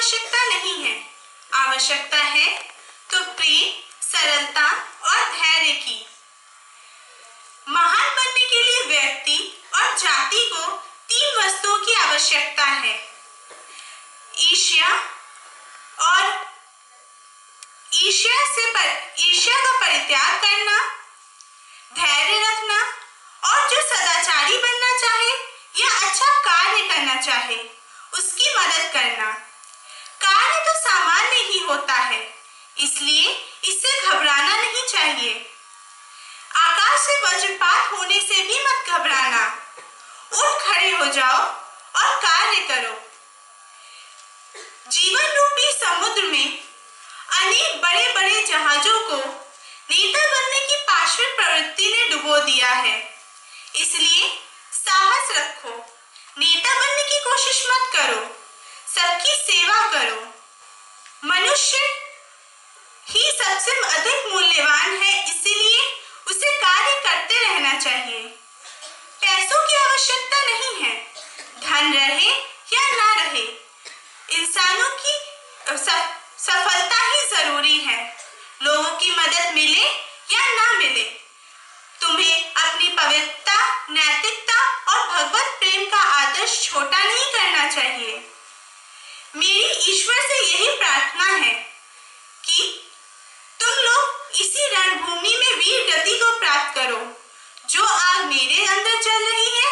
आवश्यकता नहीं है। आवश्यकता है तो प्रेम, सरलता और धैर्य की। महान बनने के लिए व्यक्ति और जाति को 3 वस्तुओं की आवश्यकता है: ईर्ष्या का परित्याग करना, धैर्य रखना, और जो सदाचारी बनना चाहे या अच्छा कार्य करना चाहे उसकी मदद करना। कार्य तो सामान्य ही होता है, इसलिए इससे घबराना नहीं चाहिए। आकाश से वज्रपात होने से भी मत घबराना। उठ खड़े हो जाओ और कार्य करो। जीवन रूपी समुद्र में अनेक बड़े बड़े जहाजों को नेता बनने की पाशविक प्रवृत्ति ने डुबो दिया है। इसलिए साहस रखो, नेता बनने की कोशिश मत करो, सबकी सेवा करो। मनुष्य ही सबसे अधिक मूल्यवान है, इसलिए उसे कार्य करते रहना चाहिए। पैसों की आवश्यकता नहीं है, धन रहे या ना रहे, इंसानों की सफलता ही जरूरी है। लोगों की मदद मिले या ना मिले, तुम्हें अपनी पवित्रता, नैतिकता और भगवत प्रेम का आदर्श छोटा नहीं करना चाहिए। मेरी ईश्वर से यही प्रार्थना है कि तुम लोग इसी रणभूमि में वीर गति को प्राप्त करो। जो आग मेरे अंदर जल रही है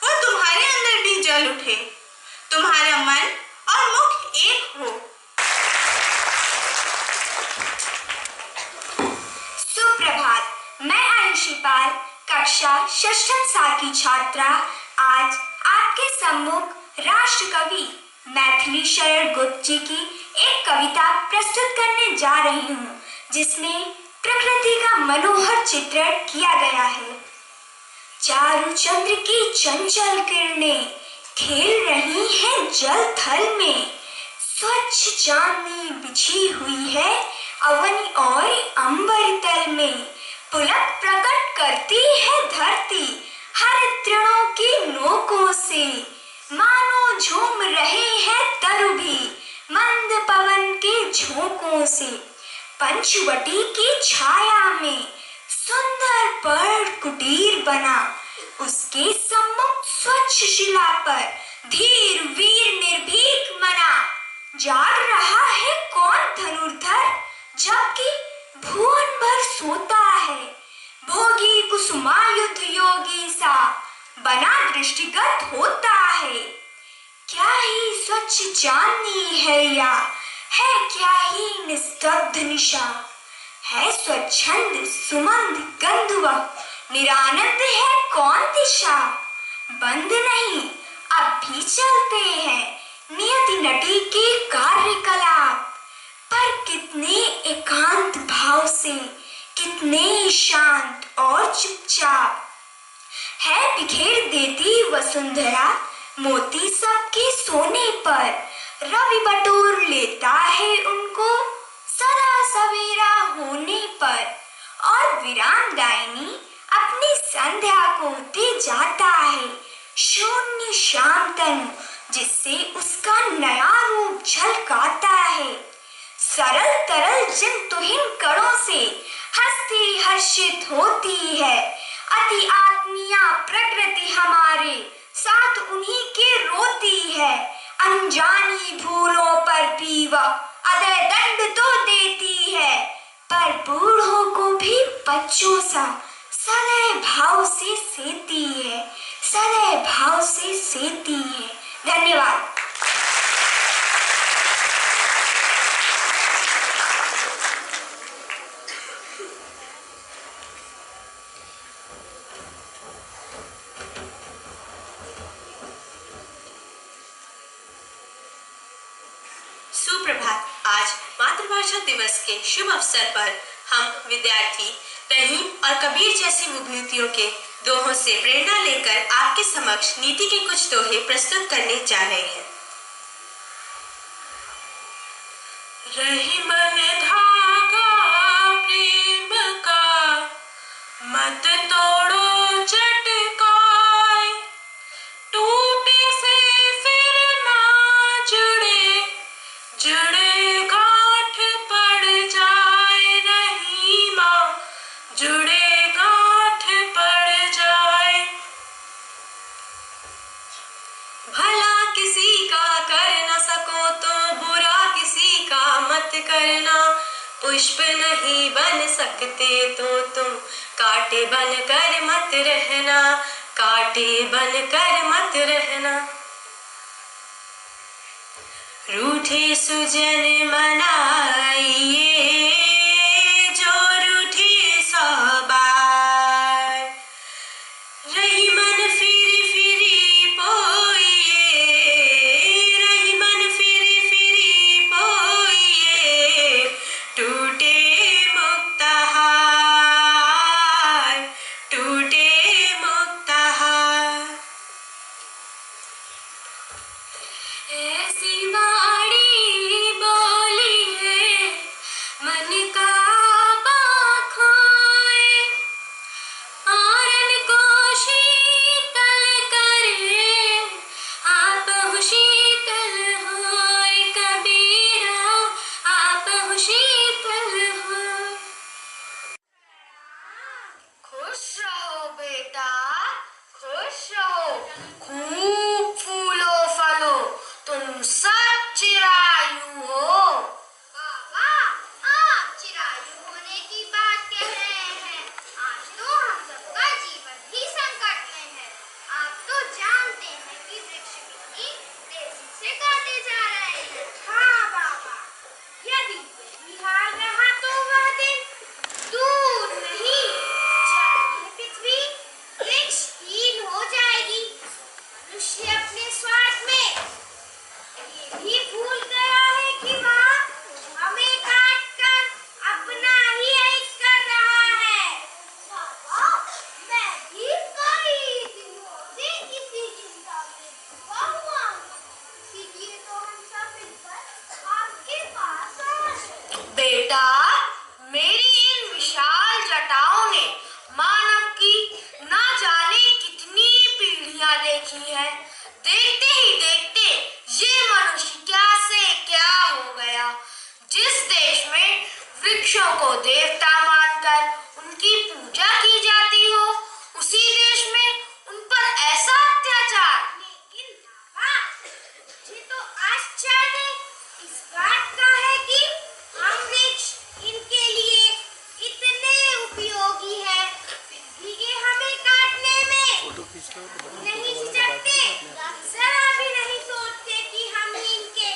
वो तुम्हारे अंदर भी जल उठे, तुम्हारा मन और मुख एक हो। सुप्रभात, मैं आयुषी पाल, कक्षा 6th की छात्रा, आज आपके सम्मुख राष्ट्र कवि मैथिली शरण गुप्त जी की एक कविता प्रस्तुत करने जा रही हूँ, जिसमें प्रकृति का मनोहर चित्रण किया गया है। चारु चंद्र की चंचल किरणें खेल रही हैं जल थल में, स्वच्छ चांदनी बिछी हुई है अवनी और अंबर तल में, पुलक प्रकट करती है धरती हर तृणों की नोकों से, मानो झूम रहे हैं तरु भी मंद पवन के झोंकों से। पंचवटी की छाया में सुंदर पर्ल कुटीर बना, उसके सम्मुख स्वच्छ शिला पर धीर वीर निर्भीक मना। जाग रहा है कौन धनुर्धर, जबकि भुवन भर सोता है, भोगी कुसुमायुध योगी सा बना दृष्टिगत होता है। क्या ही स्वच्छ चांदनी है या है क्या ही निस्तब्ध निशा, है स्वच्छंद सुमंद गंधव निरानंद है कौन दिशा। बंद नहीं अब भी चलते हैं नियति नटी के कार्यकलाप, पर कितने एकांत भाव से, कितने शांत और चुपचाप। है बिखेर देती वसुंधरा मोती सबके सोने पर, रवि बटोर लेता है उनको सदा सवेरा होने पर, और विरामदायिनी अपनी संध्या को दे जाता है शून्य शाम तनु, जिससे उसका नया रूप झलकाता है। सरल तरल जिन तुहिन कणों से हस्ती हर्षित होती है, अति आत्मीया प्रकृति हमारे साथ उन्हीं के रोती है। अनजानी भूलों पर भी वह अदय दंड तो देती है, पर बूढ़ों को भी बच्चों सा सदैव भाव से सेती है, सदैव भाव से सेती है। धन्यवाद। सुप्रभात। आज मातृभाषा दिवस के शुभ अवसर पर हम विद्यार्थी रहीम और कबीर जैसी विभूतियों के दोहों से प्रेरणा लेकर आपके समक्ष नीति के कुछ दोहे प्रस्तुत करने जा रहे हैं। रहीम ने धागा प्रेम का, मत तोड़ो चटकाए, टूटे से फिर ना जुड़े, भला किसी का कर न सको तो बुरा किसी का मत करना। पुष्प नहीं बन सकते तो तुम कांटे बन कर मत रहना, कांटे बन कर मत रहना। रूठे सुजन मनाइए जो रूठे सौ बार, रही मन फिरी फिरी पोइए, रही मन फिरी फिरी पोइए, टूटे मुक्तहार, टूटे मुक्तहार। ऐसी वाणी बोलिए मन का खोए, आरन को शीतल करे, आप शीतल होए कबीरा, आप शीतल होए। खुश रहो बेटा, खुश रहो, खूब फूलो फलो, तुम सब चिरायु हो। बाबा, आप चिरायु होने की बात कह रहे हैं। आज तो हम सबका जीवन ही संकट में है। आप तो जानते हैं कि वृक्ष कितनी तेजी से काटे जा रहे हैं। हाँ बाबा, यदि यही हाल रहा तो वह दिन दूर नहीं, जल पृथ्वी वृक्षहीन हो जाएगी। मनुष्य अपने स्वार्थ में ये भी भूल गया है कि वह हमें काट कर अपना ही हित कर रहा है। बाबा, मैं भी कई दिनों से इसी चिंता में डूबा हुआ हूँ। इसीलिए तो हम सब मिलकर आपके पास आए। बेटा, मेरी इन विशाल जटाओं ने मानव की ना जाने कितनी पीढ़ियां देखी है। देखते ही देखते ये मनुष्य क्या से क्या हो गया। जिस देश में वृक्षों को देवता मानकर उनकी पूजा की जाती हो, उसी देश में उन पर ऐसा अत्याचार। लेकिन बाबा, मुझे तो आश्चर्य इस बात का है कि हम वृक्ष इनके लिए इतने उपयोगी हैं, फिर भी ये हमें काटने में नहीं झिझकते, जरा भी नहीं सोचते कि हम ही इनके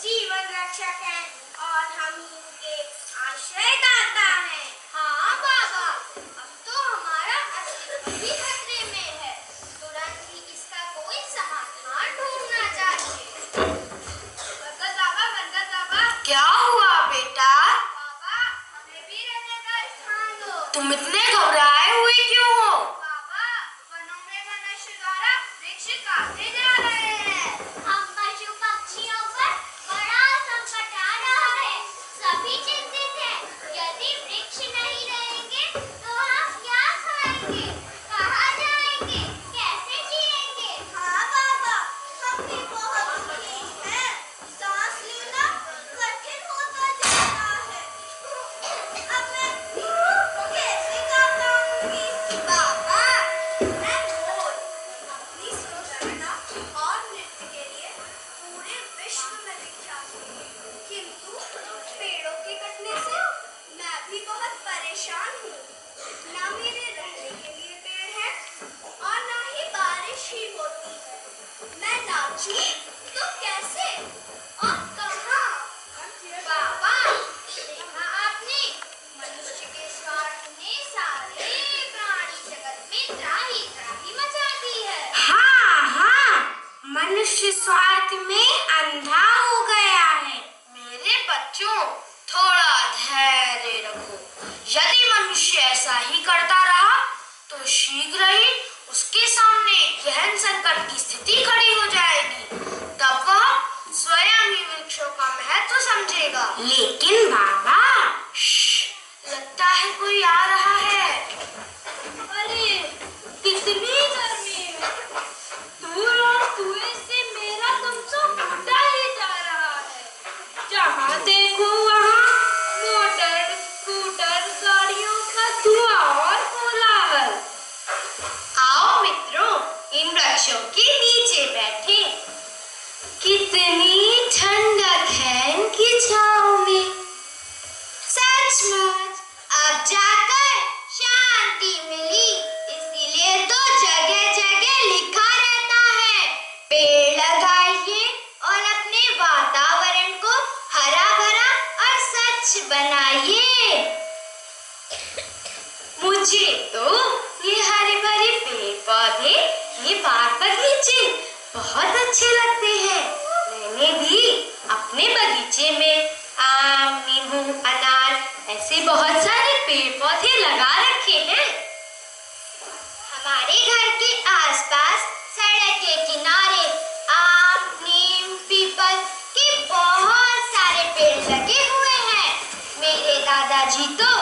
जीवन रक्षक हैं और हम ही इनके आश्रयदाता हैं। हाँ बाबा, अब तो हमारा अस्तित्व भी खतरे में है। तुरंत ही इसका कोई समाधान ढूंढना चाहिए। बरकत बाबा, क्या हुआ बेटा? बाबा, हमें भी रहने का स्थान दो। तुम इतने घबराए हुए क्यों हो? बाबा, वनों में मनुष्य द्वारा वृक्ष काटे जा रहे हैं। हम पशु पक्षियों पर बड़ा संकट आ रहा है। सभी चिंतित हैं। यदि वृक्ष नहीं रहेंगे तो हम क्या खाएंगे, कहाँ जाएंगे, कैसे जिएंगे? हाँ बाबा, हम भी बहुत दुखी हैं। सांस लेना कठिन होता जा रहा है। अब मैं कैसे काम लाऊंगी? बाबा, मैं मोर अपनी सुंदरता और नृत्य के लिए पूरे विश्व में विख्यात हूँ। किंतु पेड़ों के कटने से मैं भी बहुत परेशान हूँ। ना मेरे रहने के लिए पेड़ है और ना ही बारिश ही होती है। मैं नाचूं तो कैसे और कहाँ? बाबा, देखा आपने, मनुष्य के स्वार्थ ने सारे प्राणी जगत में त्राही त्राही मचा दी है। हाँ हाँ, मनुष्य स्वार्थ में अंधा हो गया है। मेरे बच्चों, थोड़ा धैर्य रखो। यदि मनुष्य ऐसा ही करता रहा तो शीघ्र ही उसके सामने गहन संकट की स्थिति खड़ी हो जाएगी। तब वह स्वयं ही वृक्षों का महत्व समझेगा। लेकिन बाबा, लगता है कोई आ रहा है। अरे, कितनी गर्मी है। धूल और धुएं से मेरा कमसा फूटा ही जा रहा है। जहाँ देखो वहाँ मोटर, स्कूटर, गाड़ियों का धुआं और कोलाहल। आओ मित्रों, इन वृक्षों के नीचे बैठे कितनी ठंडक है इनकी छाँव में। सचमुच अब जाकर शांति मिली, इसीलिए तो जगह जगह लिखा रहता है, पेड़ लगाइए और अपने वातावरण को हरा भरा और स्वच्छ बनाइए। मुझे तो ये हरे भरे पेड़ पौधे, ये बाग बगीचे बहुत अच्छे लगते हैं। मैंने भी अपने बगीचे में आम, नींबू, अनार ऐसे बहुत सारे पेड़ पौधे लगा रखे हैं। हमारे घर के आसपास सड़क के किनारे आम, नीम, पीपल के बहुत सारे पेड़ लगे हुए हैं। मेरे दादाजी तो